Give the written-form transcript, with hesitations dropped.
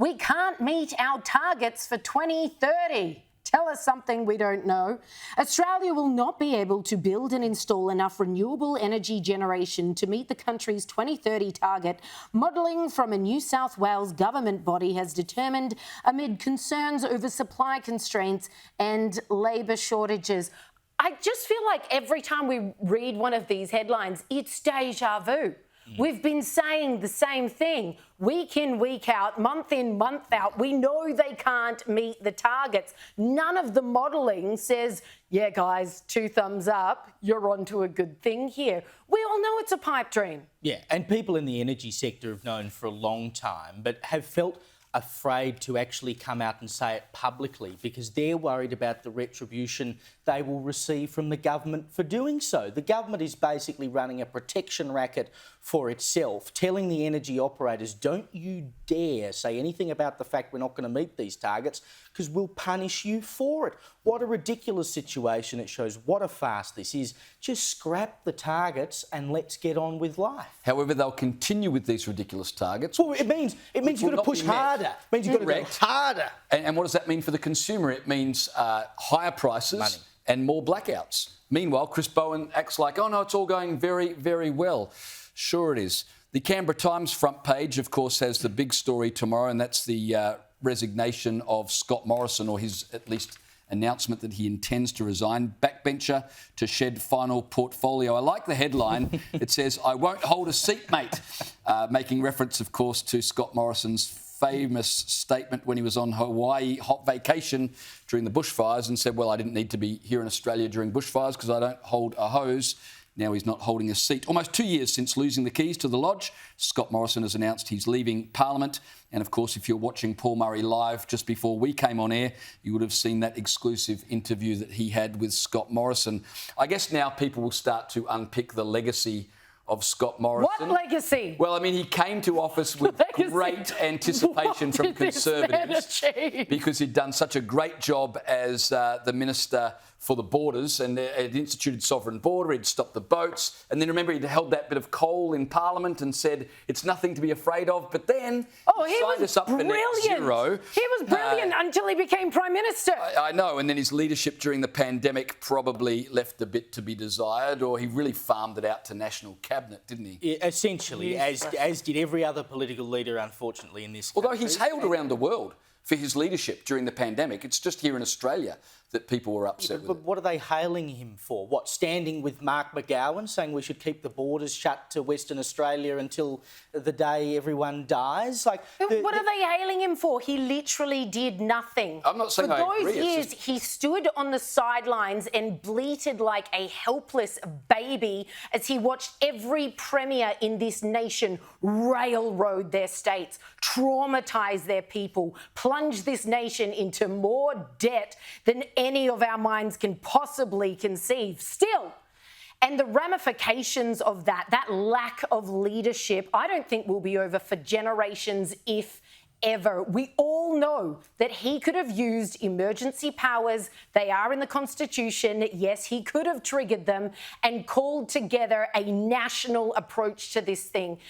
we can't meet our targets for 2030. Tell us something we don't know. Australia will not be able to build and install enough renewable energy generation to meet the country's 2030 target, modelling from a New South Wales government body has determined amid concerns over supply constraints and labour shortages. I just feel like every time we read one of these headlines, it's deja vu. We've been saying the same thing week in, week out, month in, month out. We know they can't meet the targets. None of the modelling says, yeah, guys, 2 thumbs up, you're onto a good thing here. We all know it's a pipe dream. Yeah, and people in the energy sector have known for a long time, but have felt afraid to actually come out and say it publicly because they're worried about the retribution they will receive from the government for doing so. The government is basically running a protection racket for itself, telling the energy operators, don't you dare say anything about the fact we're not going to meet these targets because we'll punish you for it. What a ridiculous situation. It shows what a farce this is. Just scrap the targets and let's get on with life. However, they'll continue with these ridiculous targets. Well, it means you've got to push harder. It means you've got to go harder. And what does that mean for the consumer? It means higher prices and more blackouts. Meanwhile, Chris Bowen acts like, oh no, it's all going very, very well. Sure it is. The Canberra Times front page, of course, has the big story tomorrow, and that's the resignation of Scott Morrison, or his at least announcement that he intends to resign. Backbencher to shed final portfolio. I like the headline. It says, I won't hold a seat, mate. Making reference, of course, to Scott Morrison's famous statement when he was on Hawaii hot vacation during the bushfires and said, well, I didn't need to be here in Australia during bushfires because I don't hold a hose. Now he's not holding a seat. Almost 2 years since losing the keys to the lodge, Scott Morrison has announced he's leaving Parliament. And of course, if you're watching Paul Murray live just before we came on air, you would have seen that exclusive interview that he had with Scott Morrison. I guess now people will start to unpick the legacy of Scott Morrison. What legacy? Well, I mean, he came to office with great anticipation from Conservatives because he'd done such a great job as the Minister for the Borders and had instituted sovereign border, he'd stopped the boats, and then remember he'd held that bit of coal in Parliament and said it's nothing to be afraid of, but then he signed us up for net zero. He was brilliant until he became Prime Minister. I know, and then his leadership during the pandemic probably left a bit to be desired, or he really farmed it out to National Cabinet, didn't he? Yeah, essentially, as did every other political leader, unfortunately, in this country. Although he's hailed around the world for his leadership during the pandemic. It's just here in Australia that people were upset with it. What are they hailing him for? What, standing with Mark McGowan saying we should keep the borders shut to Western Australia until the day everyone dies? What are they hailing him for? He literally did nothing. I'm not saying I agree. For those years, he stood on the sidelines and bleated like a helpless baby as he watched every premier in this nation railroad their states, traumatise their people, plunge this nation into more debt than any of our minds can possibly conceive. Still, and the ramifications of that lack of leadership, I don't think will be over for generations, if ever. We all know that he could have used emergency powers. They are in the Constitution. Yes, he could have triggered them and called together a national approach to this thing.